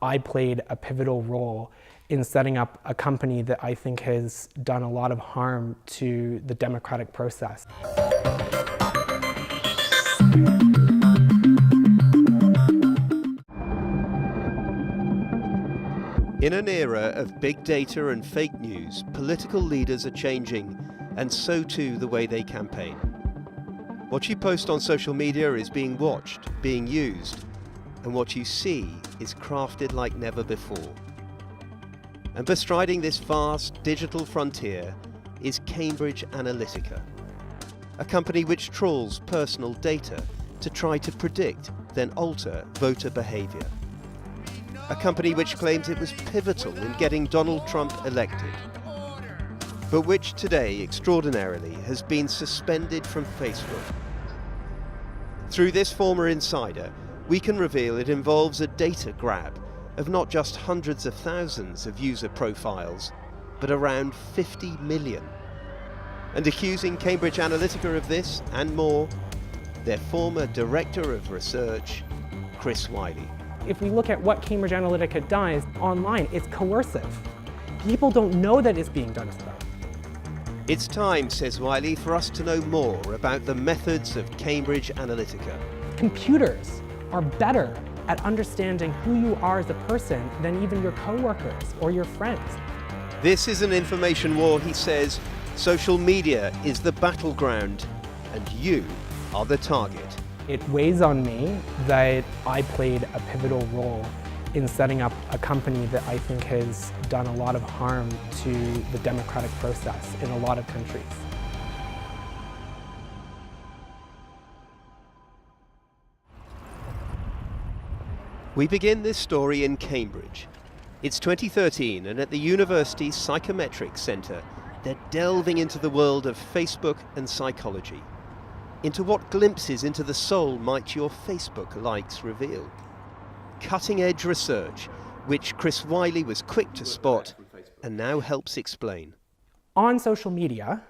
I played a pivotal role in setting up a company that I think has done a lot of harm to the democratic process. In an era of big data and fake news, political leaders are changing, and so too the way they campaign. What you post on social media is being watched, being used, and what you see is crafted like never before. And bestriding this vast digital frontier is Cambridge Analytica, a company which trawls personal data to try to predict, then alter voter behavior. A company which claims it was pivotal in getting Donald Trump elected, but which today, extraordinarily, has been suspended from Facebook. Through this former insider, we can reveal it involves a data grab of not just hundreds of thousands of user profiles, but around 50 million. And accusing Cambridge Analytica of this and more, their former Director of Research, Chris Wylie. If we look at what Cambridge Analytica does online, it's coercive. People don't know that it's being done to them. It's time, says Wylie, for us to know more about the methods of Cambridge Analytica. Computers are better at understanding who you are as a person than even your coworkers or your friends. This is an information war, he says. Social media is the battleground, and you are the target. It weighs on me that I played a pivotal role in setting up a company that I think has done a lot of harm to the democratic process in a lot of countries. We begin this story in Cambridge. It's 2013, and at the university's Psychometrics Centre, they're delving into the world of Facebook and psychology. Into what glimpses into the soul might your Facebook likes reveal? Cutting-edge research, which Chris Wylie was quick to spot and now helps explain. On social media,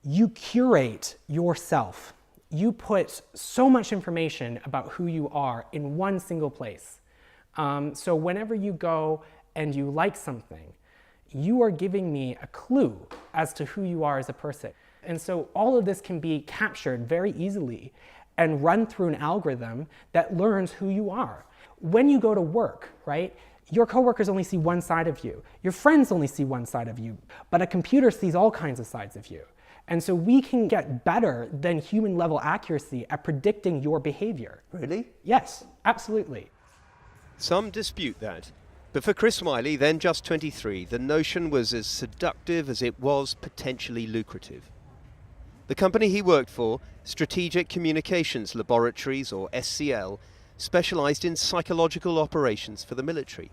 you curate yourself. You put so much information about who you are in one single place. So whenever you go and you like something, you are giving me a clue as to who you are as a person. And so all of this can be captured very easily and run through an algorithm that learns who you are. When you go to work, right, your coworkers only see one side of you. Your friends only see one side of you. But a computer sees all kinds of sides of you. And so we can get better than human level accuracy at predicting your behavior. Really? Yes, absolutely. Some dispute that. But for Chris Wylie, then just 23, the notion was as seductive as it was potentially lucrative. The company he worked for, Strategic Communications Laboratories, or SCL, specialized in psychological operations for the military.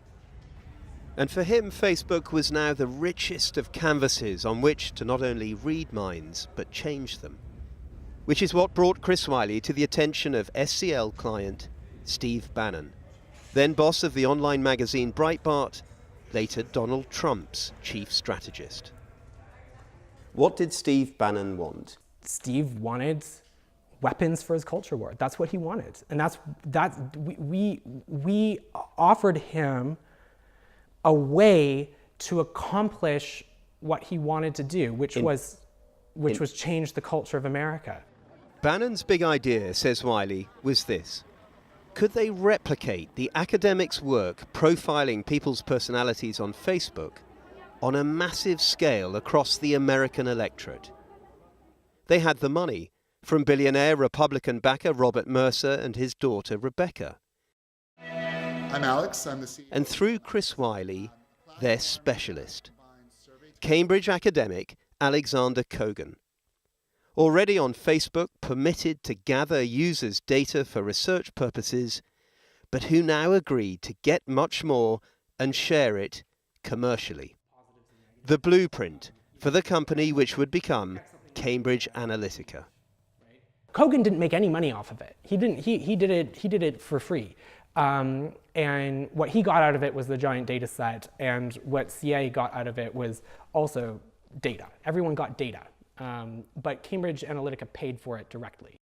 And for him, Facebook was now the richest of canvases on which to not only read minds, but change them. Which is what brought Chris Wylie to the attention of SCL client Steve Bannon, then boss of the online magazine Breitbart, later Donald Trump's chief strategist. What did Steve Bannon want? Steve wanted weapons for his culture war. That's what he wanted. And we offered him a way to accomplish what he wanted to do, which was change the culture of America. Bannon's big idea, says Wylie, was this. Could they replicate the academics' work profiling people's personalities on Facebook on a massive scale across the American electorate? They had the money, from billionaire Republican backer Robert Mercer and his daughter Rebecca. I'm Alex, I'm the CEO. And through Chris Wylie, their specialist, Cambridge academic Alexander Kogan. Already on Facebook, permitted to gather users' data for research purposes, but who now agreed to get much more and share it commercially. The blueprint for the company which would become Cambridge Analytica. Kogan didn't make any money off of it. He did it for free. And what he got out of it was the giant data set, and what CA got out of it was also data. Everyone got data, but Cambridge Analytica paid for it directly.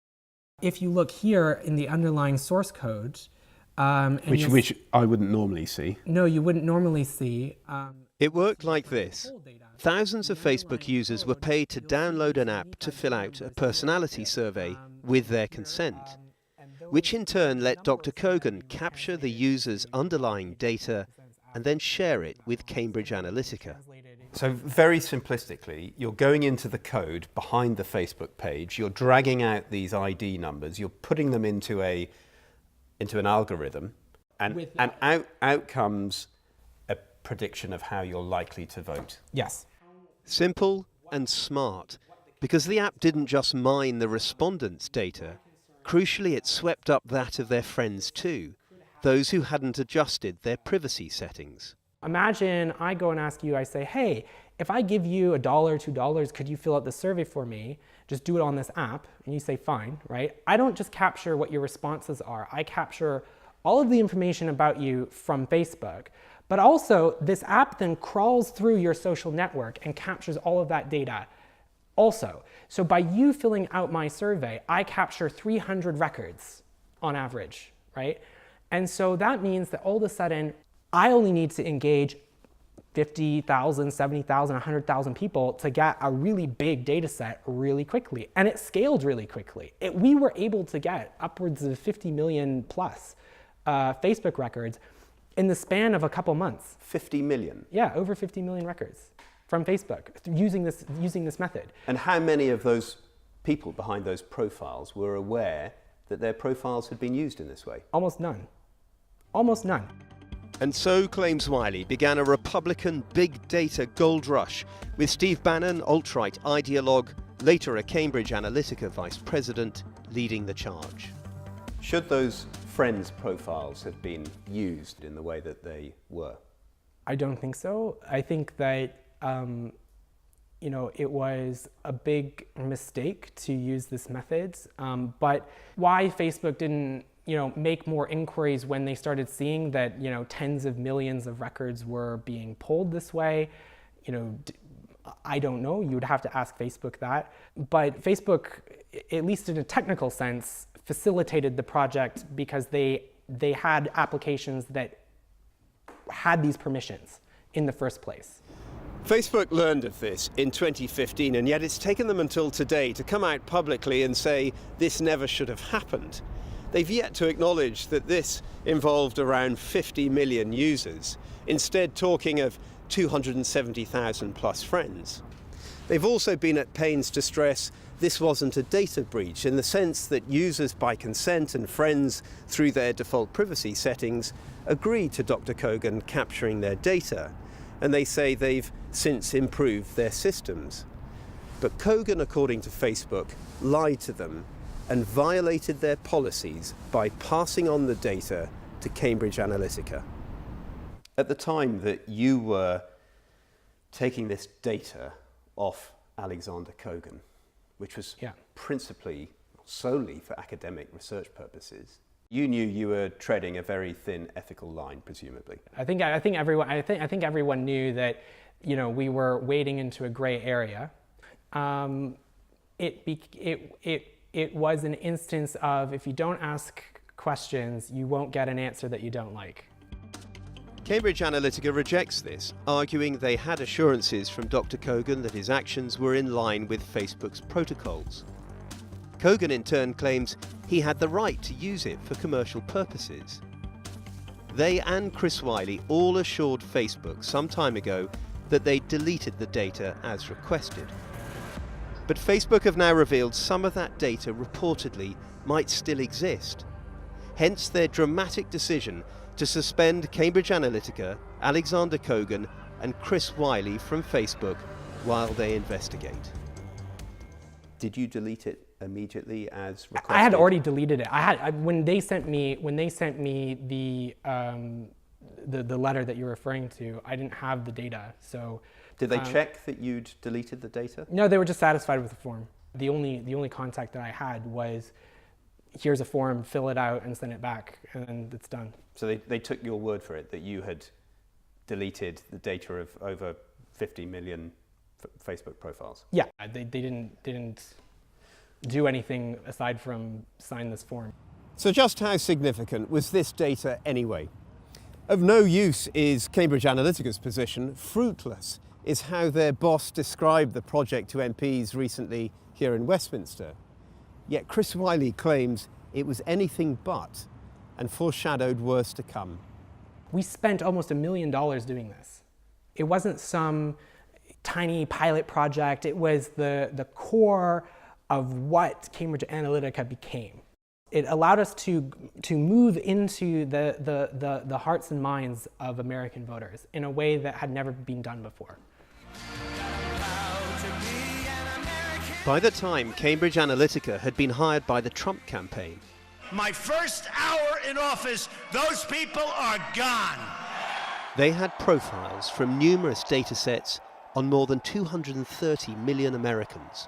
If you look here in the underlying source code, And Which I wouldn't normally see. No, you wouldn't normally see. It worked like this. Thousands of Facebook users were paid to download an app to fill out a personality survey with their consent, which in turn let Dr. Kogan capture the user's underlying data and then share it with Cambridge Analytica. So very simplistically, you're going into the code behind the Facebook page, you're dragging out these ID numbers, you're putting them into an algorithm, and out comes a prediction of how you're likely to vote. Yes. Simple and smart, because the app didn't just mine the respondents' data. Crucially, it swept up that of their friends too, those who hadn't adjusted their privacy settings. Imagine I go and ask you, I say, hey, if I give you $1, $2, could you fill out the survey for me? Just do it on this app. And you say, fine, right? I don't just capture what your responses are. I capture all of the information about you from Facebook. But also, this app then crawls through your social network and captures all of that data also. So by you filling out my survey, I capture 300 records on average, right? And so that means that all of a sudden, I only need to engage 50,000, 70,000, 100,000 people to get a really big data set really quickly. And it scaled really quickly. We were able to get upwards of 50 million plus Facebook records in the span of a couple months. 50 million? Yeah, over 50 million records from Facebook using this method. And how many of those people behind those profiles were aware that their profiles had been used in this way? Almost none. Almost none. And so, claims Wiley, began a Republican big data gold rush, with Steve Bannon, alt-right ideologue, later a Cambridge Analytica vice president, leading the charge. Should those friends' profiles have been used in the way that they were? I don't think so. I think that it was a big mistake to use this method. But why Facebook didn't make more inquiries when they started seeing that tens of millions of records were being pulled this way, I don't know. You would have to ask Facebook that. But Facebook, at least in a technical sense, facilitated the project because they had applications that had these permissions in the first place. Facebook learned of this in 2015, and yet it's taken them until today to come out publicly and say this never should have happened. They've yet to acknowledge that this involved around 50 million users, instead talking of 270,000 plus friends. They've also been at pains to stress this wasn't a data breach in the sense that users by consent and friends through their default privacy settings agreed to Dr. Kogan capturing their data, and they say they've since improved their systems. But Kogan, according to Facebook, lied to them and violated their policies by passing on the data to Cambridge Analytica. At the time that you were taking this data off Alexander Kogan, which was principally, solely for academic research purposes, you knew you were treading a very thin ethical line, presumably. I think everyone knew that we were wading into a gray area. It was an instance of if you don't ask questions, you won't get an answer that you don't like. Cambridge Analytica rejects this, arguing they had assurances from Dr. Kogan that his actions were in line with Facebook's protocols. Kogan in turn claims he had the right to use it for commercial purposes. They and Chris Wiley all assured Facebook some time ago that they deleted the data as requested. But Facebook have now revealed some of that data reportedly might still exist. Hence their dramatic decision to suspend Cambridge Analytica, Alexander Kogan and Chris Wiley from Facebook while they investigate. Did you delete it immediately as requested? I had already deleted it. When they sent me the letter that you're referring to, I didn't have the data. So did they check that you'd deleted the data? No, they were just satisfied with the form. The only contact that I had was, here's a form, fill it out and send it back, and it's done. So they took your word for it that you had deleted the data of over 50 million Facebook profiles? Yeah, they didn't do anything aside from sign this form. So just how significant was this data anyway? Of no use is Cambridge Analytica's position. Fruitless is how their boss described the project to MPs recently here in Westminster. Yet Chris Wylie claims it was anything but, and foreshadowed worse to come. We spent almost $1 million doing this. It wasn't some tiny pilot project. It was the core of what Cambridge Analytica became. It allowed us to move into the hearts and minds of American voters in a way that had never been done before. By the time Cambridge Analytica had been hired by the Trump campaign, my first hour in office, those people are gone. They had profiles from numerous data sets on more than 230 million Americans,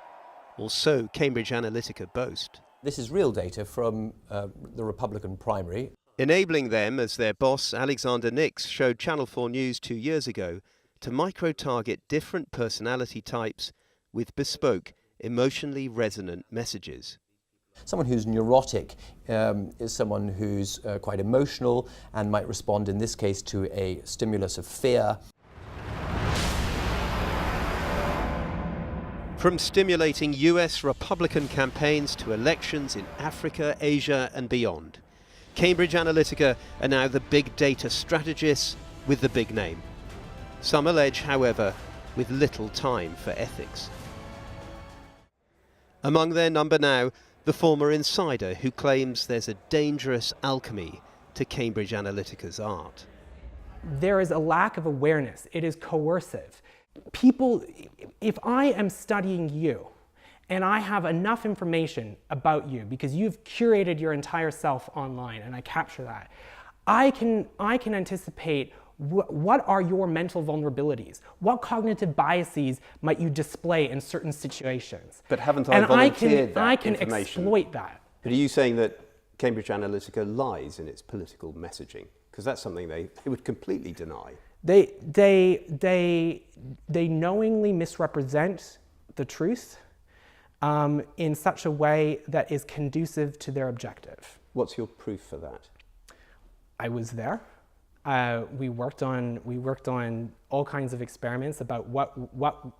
or so Cambridge Analytica boast. This is real data from the Republican primary. Enabling them, as their boss Alexander Nix showed Channel 4 News 2 years ago, to micro-target different personality types with bespoke, emotionally resonant messages. Someone who's neurotic is someone who's quite emotional and might respond in this case to a stimulus of fear. From stimulating US Republican campaigns to elections in Africa, Asia and beyond, Cambridge Analytica are now the big data strategists with the big name. Some allege, however, with little time for ethics. Among their number now, the former insider who claims there's a dangerous alchemy to Cambridge Analytica's art. There is a lack of awareness. It is coercive. People, if I am studying you and I have enough information about you because you've curated your entire self online and I capture that, I can anticipate what are your mental vulnerabilities? What cognitive biases might you display in certain situations? But haven't I volunteered that I can information? Exploit that. But are you saying that Cambridge Analytica lies in its political messaging? Because that's something they would completely deny. They knowingly misrepresent the truth in such a way that is conducive to their objective. What's your proof for that? I was there. We worked on all kinds of experiments about what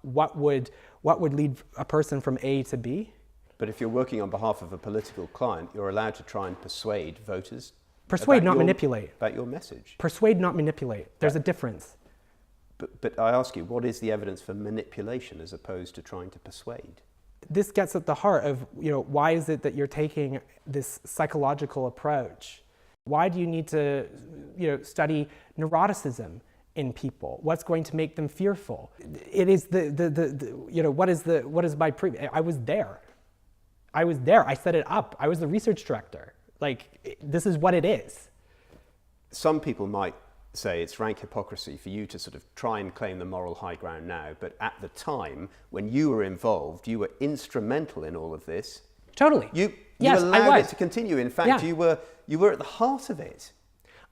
would lead a person from A to B. But if you're working on behalf of a political client, you're allowed to try and persuade voters. Persuade, not manipulate. About your message. Persuade, not manipulate. There's a difference. But I ask you, what is the evidence for manipulation as opposed to trying to persuade? This gets at the heart of, why is it that you're taking this psychological approach? Why do you need to, study neuroticism in people? What's going to make them fearful? It is what is my pre? I was there. I set it up. I was the research director. This is what it is. Some people might say it's rank hypocrisy for you to sort of try and claim the moral high ground now, but at the time when you were involved, you were instrumental in all of this. Totally. You yes, allowed it to continue. In fact, you were at the heart of it.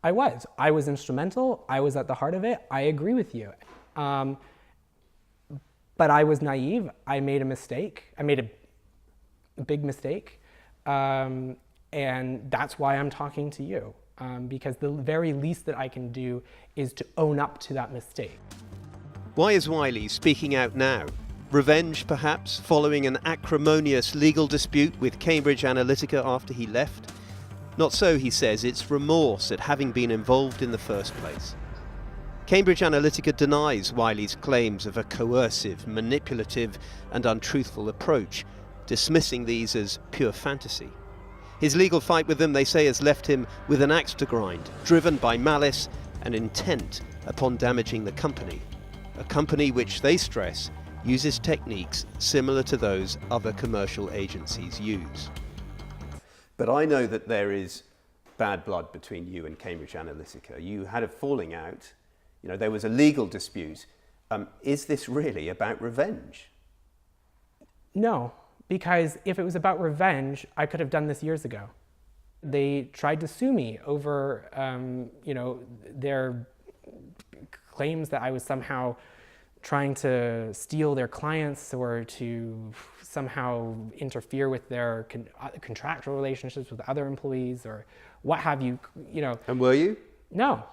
I was instrumental. I was at the heart of it. I agree with you. But I was naive. I made a mistake. I made a big mistake. And that's why I'm talking to you. Because the very least that I can do is to own up to that mistake. Why is Wylie speaking out now? Revenge, perhaps, following an acrimonious legal dispute with Cambridge Analytica after he left? Not so, he says, it's remorse at having been involved in the first place. Cambridge Analytica denies Wylie's claims of a coercive, manipulative and untruthful approach, dismissing these as pure fantasy. His legal fight with them, they say, has left him with an axe to grind, driven by malice and intent upon damaging the company. A company which, they stress, uses techniques similar to those other commercial agencies use. But I know that there is bad blood between you and Cambridge Analytica. You had a falling out. There was a legal dispute. Is this really about revenge? No. Because if it was about revenge, I could have done this years ago. They tried to sue me over, their claims that I was somehow trying to steal their clients or to somehow interfere with their contractual relationships with other employees or what have you, you know. And were you? No.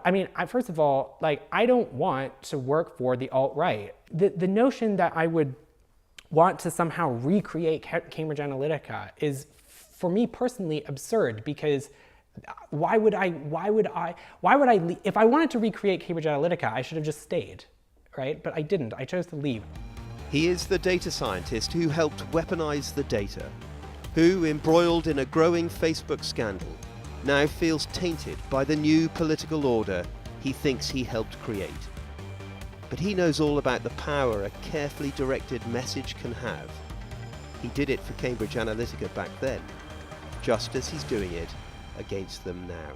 I mean, first of all, like, I don't want to work for the alt-right. The notion that I would want to somehow recreate Cambridge Analytica is, for me personally, absurd, because why would I, if I wanted to recreate Cambridge Analytica, I should have just stayed, right? But I didn't, I chose to leave. He is the data scientist who helped weaponize the data, who, embroiled in a growing Facebook scandal, now feels tainted by the new political order he thinks he helped create. But he knows all about the power a carefully directed message can have. He did it for Cambridge Analytica back then, just as he's doing it against them now.